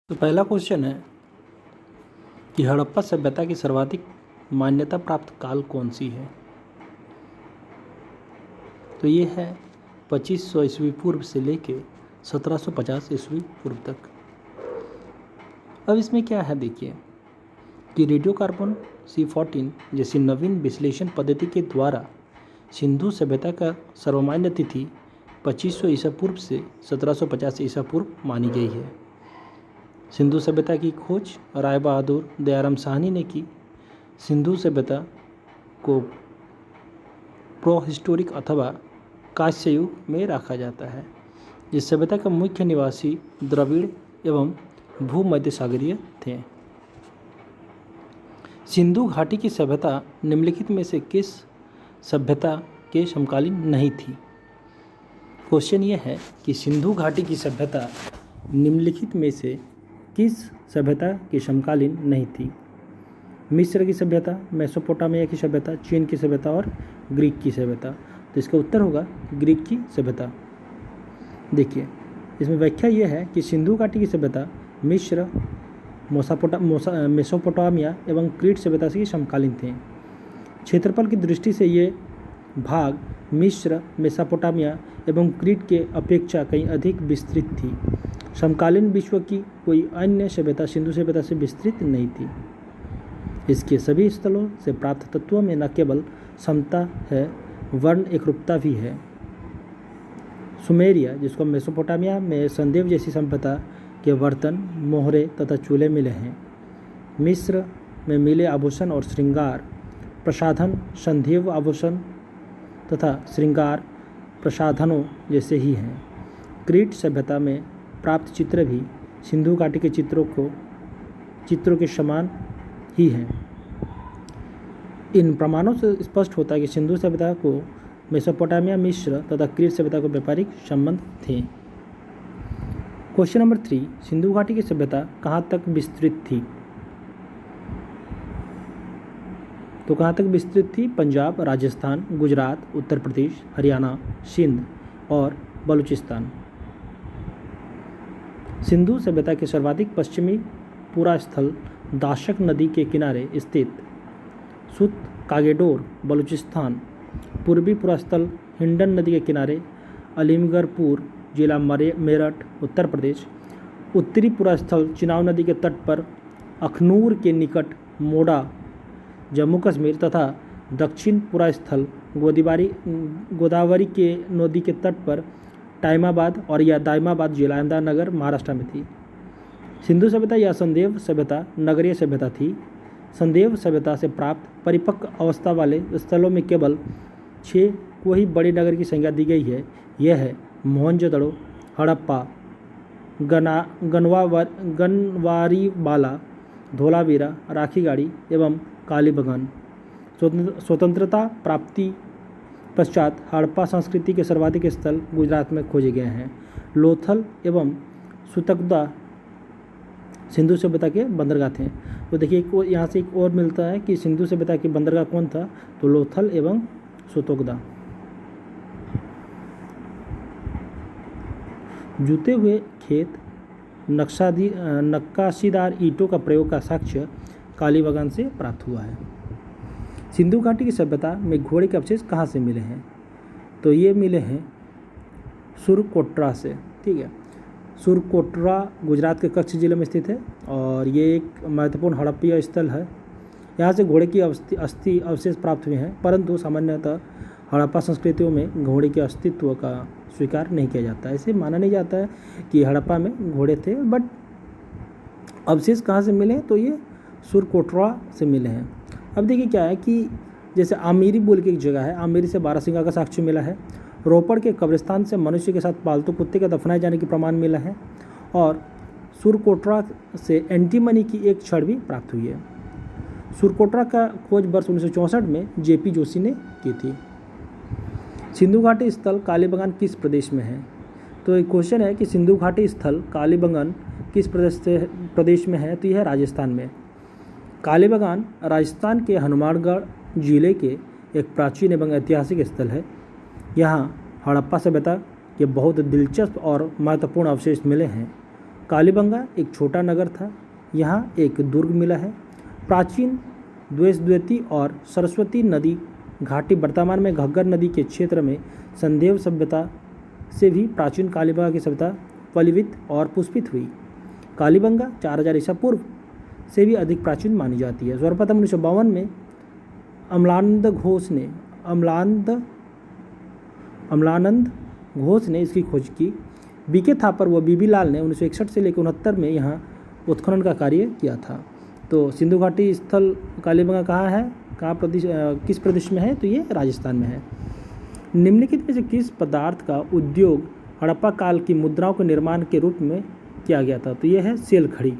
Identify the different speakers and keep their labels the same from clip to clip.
Speaker 1: तो पहला क्वेश्चन है कि हड़प्पा सभ्यता की सर्वाधिक मान्यता प्राप्त काल कौन सी है। तो ये है 2500 ईस्वी पूर्व से लेके 1750 ईस्वी पूर्व तक। अब इसमें क्या है, देखिए कि रेडियोकार्बन C14 जैसी नवीन विश्लेषण पद्धति के द्वारा सिंधु सभ्यता का सर्वमान्य तिथि 2500 ईसा पूर्व से 1750 ईसा पूर्व मानी गई है। सिंधु सभ्यता की खोज राय बहादुर दयाराम साहनी ने की। सिंधु सभ्यता को प्रोहिस्टोरिक अथवा कांस्य युग में रखा जाता है। इस सभ्यता का मुख्य निवासी द्रविड़ एवं भूमध्य सागरीय थे। सिंधु घाटी की सभ्यता निम्नलिखित में से किस सभ्यता के समकालीन नहीं थी। क्वेश्चन ये है कि सिंधु घाटी की सभ्यता निम्नलिखित में से किस सभ्यता की समकालीन नहीं थी। मिस्र की सभ्यता, मेसोपोटामिया की सभ्यता, चीन की सभ्यता और ग्रीक की सभ्यता। तो इसका उत्तर होगा ग्रीक की सभ्यता। देखिए इसमें व्याख्या यह है कि सिंधु घाटी की सभ्यता मिस्र, मेसोपोटामिया एवं क्रीट सभ्यता से समकालीन थे। क्षेत्रफल की दृष्टि से ये भाग मिस्र, मेसोपोटामिया एवं क्रीट के अपेक्षा कहीं अधिक विस्तृत थी। समकालीन विश्व की कोई अन्य सभ्यता सिंधु सभ्यता से विस्तृत नहीं थी। इसके सभी स्थलों से प्राप्त तत्वों में न केवल समता है वर्ण एकरूपता भी है। सुमेरिया, जिसको मेसोपोटामिया में संदेव जैसी सभ्यता के बर्तन, मोहरे तथा चूल्हे मिले हैं। मिस्र में मिले आभूषण और श्रृंगार प्रसाधन संदेव आभूषण तथा श्रृंगार प्रसाधनों जैसे ही हैं। क्रीट सभ्यता में प्राप्त चित्र भी सिंधु घाटी के चित्रों के समान ही हैं। इन प्रमाणों से स्पष्ट होता है कि सिंधु सभ्यता को मेसोपोटामिया, मिस्र तथा क्रीट सभ्यता को व्यापारिक संबंध थे। क्वेश्चन नंबर 3, सिंधु घाटी की सभ्यता कहाँ तक विस्तृत थी। तो कहाँ तक विस्तृत थी? पंजाब, राजस्थान, गुजरात, उत्तर प्रदेश, हरियाणा, सिंध और बलूचिस्तान। सिंधु सभ्यता के सर्वाधिक पश्चिमी पूरा स्थल दाशक नदी के किनारे स्थित सुत कागेडोर बलूचिस्तान, पूर्वी पूरा स्थल हिंडन नदी के किनारे अलीमगढ़पुर जिला मेरठ उत्तर प्रदेश, उत्तरी पूरा स्थल चिनाब नदी के तट पर अखनूर के निकट मोडा जम्मू कश्मीर तथा दक्षिण पूरा स्थल गोदावरी के नदी के तट पर टाइमाबाद और या दाइमाबाद जिला अहमदनगर महाराष्ट्र में थी। सिंधु सभ्यता या संदेव सभ्यता नगरीय सभ्यता थी। संदेव सभ्यता से प्राप्त परिपक्व अवस्था वाले स्थलों में केवल 6 को ही बड़े नगर की संज्ञा दी गई है। यह है मोहनजोदड़ो, हड़प्पा, गनवारीवाला, धोलावीरा, राखीगढ़ी एवं कालीबंगन। स्वतंत्रता प्राप्ति पश्चात हड़प्पा संस्कृति के सर्वाधिक स्थल गुजरात में खोजे गए हैं। लोथल एवं सुतकदा सिंधु सभ्यता के बंदरगाह थे। तो देखिए यहाँ से एक और मिलता है कि सिंधु सभ्यता की बंदरगाह कौन था, तो लोथल एवं सुतकदा। जूते हुए खेत, नक्काशीदार ईंटों का प्रयोग का साक्ष्य कालीबंगन से प्राप्त हुआ है। सिंधु घाटी की सभ्यता में घोड़े के अवशेष कहाँ से मिले हैं, तो ये मिले हैं सुरकोटरा से। ठीक है, सुरकोटरा गुजरात के कच्छ जिले में स्थित है और ये एक महत्वपूर्ण हड़प्पीय स्थल है। यहाँ से घोड़े की अस्थि अवशेष प्राप्त हुए हैं, परंतु सामान्यतः हड़प्पा संस्कृतियों में घोड़े के अस्तित्व का स्वीकार नहीं किया जाता। ऐसे माना नहीं जाता है कि हड़प्पा में घोड़े थे, बट अवशेष कहाँ से मिले हैं, तो ये सुरकोटरा से मिले हैं। अब देखिए क्या है कि जैसे आमिरी बोल के एक जगह है, आमिरी से बारहसिंगा का साक्ष्य मिला है। रोपड़ के कब्रिस्तान से मनुष्य के साथ पालतू कुत्ते का दफनाए जाने के प्रमाण मिला है और सुरकोटरा से एंटीमनी की एक छड़ भी प्राप्त हुई है। सुरकोटरा का खोज वर्ष 1964 में JP जोशी ने की थी। सिंधु घाटी स्थल कालीबंगन किस प्रदेश में है, तो एक क्वेश्चन है कि सिंधु घाटी स्थल कालीबंगन किस प्रदेश में है, तो यह है राजस्थान में। कालीबंगन राजस्थान के हनुमानगढ़ जिले के एक प्राचीन एवं ऐतिहासिक स्थल है। यहाँ हड़प्पा सभ्यता के बहुत दिलचस्प और महत्वपूर्ण अवशेष मिले हैं। कालीबंगा एक छोटा नगर था। यहाँ एक दुर्ग मिला है। प्राचीन द्वेषद्वती और सरस्वती नदी घाटी वर्तमान में घग्गर नदी के क्षेत्र में संदेव सभ्यता से भी प्राचीन कालीबंगा की सभ्यता फलित और पुष्पित हुई। कालीबंगा 4000 ईसा पूर्व से भी अधिक प्राचीन मानी जाती है। सर्वप्रथम 1952 में अमलानंद घोष ने इसकी खोज की। बीके थापर व बीबी लाल ने 1961 से लेकर 69 में यहाँ उत्खनन का कार्य किया था। तो सिंधु घाटी स्थल कालीबंगा कहाँ है, किस प्रदेश में है, तो ये राजस्थान में है। निम्नलिखित में से किस पदार्थ का उपयोग हड़प्पा काल की मुद्राओं के निर्माण के रूप में किया गया था, तो ये है सेल खड़ी।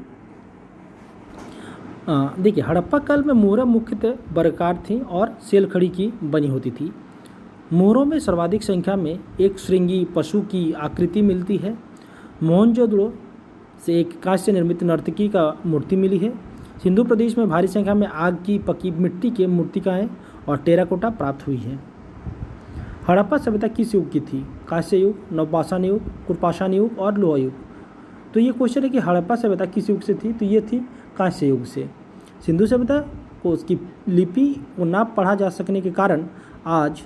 Speaker 1: देखिए, हड़प्पा काल में मोहरें मुख्यतः वर्गाकार थीं और सेल खड़ी की बनी होती थी। मोहरों में सर्वाधिक संख्या में एक श्रृंगी पशु की आकृति मिलती है। मोहनजोदड़ो से एक कांस्य से निर्मित नर्तकी का मूर्ति मिली है। सिंधु प्रदेश में भारी संख्या में आग की पकी मिट्टी के मूर्तिकाएँ और टेराकोटा प्राप्त हुई हैं। हड़प्पा सभ्यता किस युग की थी? कांस्य युग, नवपाषाण युग, कुरपाषाण युग और लोहा युग। तो ये क्वेश्चन है कि हड़प्पा सभ्यता किस युग से थी, तो ये थी कांस्य युग से। सिंधु सभ्यता को उसकी लिपि को ना पढ़ा जा सकने के कारण आज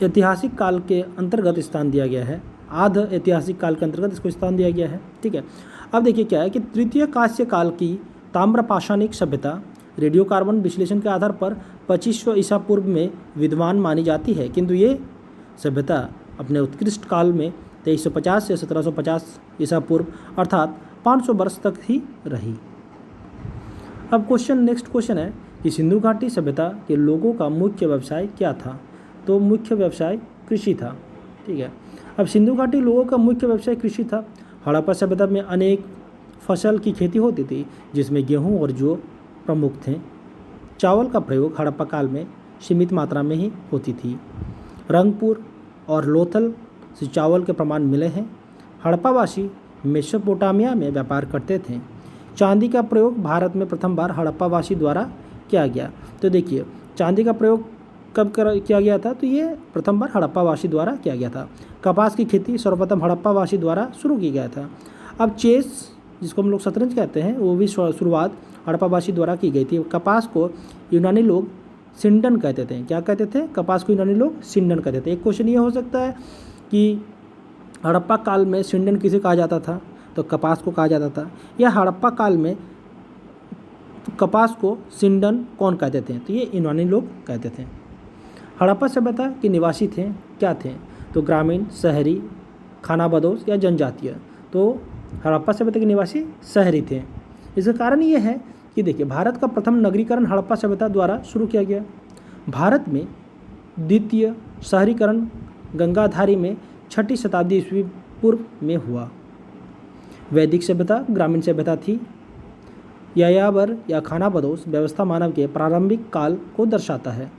Speaker 1: ऐतिहासिक काल के अंतर्गत स्थान दिया गया है। आध ऐतिहासिक काल के अंतर्गत इसको स्थान दिया गया है। ठीक है, अब देखिए क्या है कि तृतीय कांस्य काल की ताम्रपाषाणिक सभ्यता रेडियो कार्बन विश्लेषण के आधार पर 2500 ईसा पूर्व में विद्वान मानी जाती है, किंतु ये सभ्यता अपने उत्कृष्ट काल में 2350 से 1750 ईसा पूर्व अर्थात 500 वर्ष तक ही रही। अब नेक्स्ट क्वेश्चन है कि सिंधु घाटी सभ्यता के लोगों का मुख्य व्यवसाय क्या था? तो मुख्य व्यवसाय कृषि था। ठीक है, अब सिंधु घाटी लोगों का मुख्य व्यवसाय कृषि था। हड़प्पा सभ्यता में अनेक फसल की खेती होती थी, जिसमें गेहूं और जौ प्रमुख थे। चावल का प्रयोग हड़प्पा काल में सीमित मात्रा में ही होती थी। रंगपुर और लोथल से चावल के प्रमाण मिले हैं। हड़प्पावासी मेसोपोटामिया में व्यापार करते थे। चांदी का प्रयोग भारत में प्रथम बार हड़प्पावासी द्वारा किया गया। तो देखिए, चांदी का प्रयोग कब किया गया था, तो ये प्रथम बार हड़प्पावासी द्वारा किया गया था। कपास की खेती सर्वप्रथम हड़प्पावासी द्वारा शुरू की गया था। अब चेस, जिसको हम लोग शतरंज कहते हैं, वो भी शुरुआत हड़प्पावासी द्वारा की गई थी। कपास को यूनानी लोग सिंडन कहते थे। क्या कहते थे? कपास को यूनानी लोग सिंडन कहते थे। एक क्वेश्चन ये हो सकता है कि हड़प्पा काल में सिंडन किसे कहा जाता था, तो कपास को कहा जाता था, या हड़प्पा काल में कपास को सिंडन कौन कहते थे, तो ये यूनानी लोग कहते थे। हड़प्पा सभ्यता के निवासी थे क्या थे, तो ग्रामीण, शहरी, खानाबदोश या जनजातीय। तो हड़प्पा सभ्यता के निवासी शहरी थे। इसका कारण ये है कि देखिए, भारत का प्रथम नगरीकरण हड़प्पा सभ्यता द्वारा शुरू किया गया। भारत में द्वितीय शहरीकरण गंगाधारी में 6ठी शताब्दी ईस्वी पूर्व में हुआ। वैदिक सभ्यता ग्रामीण सभ्यता थी। यायावर या खानाबदोश व्यवस्था मानव के प्रारंभिक काल को दर्शाता है।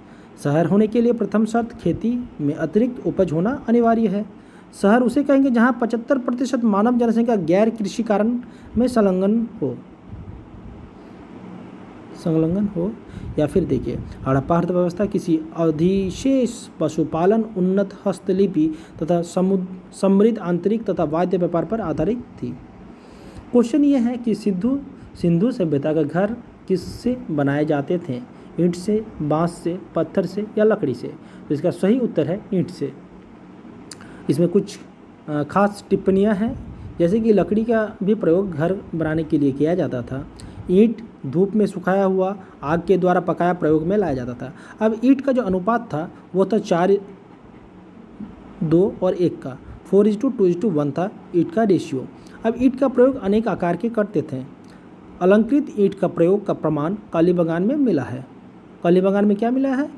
Speaker 1: शहर होने के लिए प्रथम शर्त खेती में अतिरिक्त उपज होना अनिवार्य है। शहर उसे कहेंगे जहां 75% मानव जनसंख्या गैर कृषि कारण में संलग्न हो। या फिर देखिए, हड़प्पा अर्थव्यवस्था किसी अधिशेष पशुपालन, उन्नत हस्तलिपि तथा समृद्ध आंतरिक तथा वाद्य व्यापार पर आधारित थी। क्वेश्चन ये है कि सिंधु सभ्यता का घर किससे बनाए जाते थे? ईंट से, बांस से, पत्थर से या लकड़ी से? तो इसका सही उत्तर है ईंट से। इसमें कुछ खास टिप्पणियां हैं, जैसे कि लकड़ी का भी प्रयोग घर बनाने के लिए किया जाता था। ईंट धूप में सुखाया हुआ आग के द्वारा पकाया प्रयोग में लाया जाता था। अब ईंट का जो अनुपात था वो था 4:2 और 1 का, 4:2:1 था ईंट का रेशियो। अब ईंट का प्रयोग अनेक आकार के करते थे। अलंकृत ईंट का प्रयोग का प्रमाण कालीबंगान में मिला है। कालीबंगान में क्या मिला है?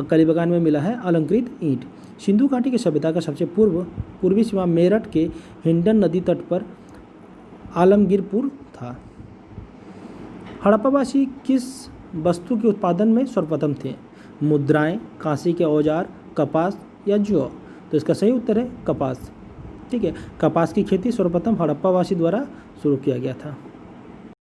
Speaker 1: कालीबंगान में मिला है अलंकृत ईंट। सिंधु घाटी की सभ्यता का सबसे पूर्वी सीमा मेरठ के हिंडन नदी तट पर आलमगीरपुर था। हड़प्पावासी किस वस्तु के उत्पादन में सर्वप्रथम थे? मुद्राएं, कांसे के औजार, कपास या जौ? तो इसका सही उत्तर है कपास। ठीक है, कपास की खेती सर्वप्रथम हड़प्पावासी द्वारा शुरू किया गया था।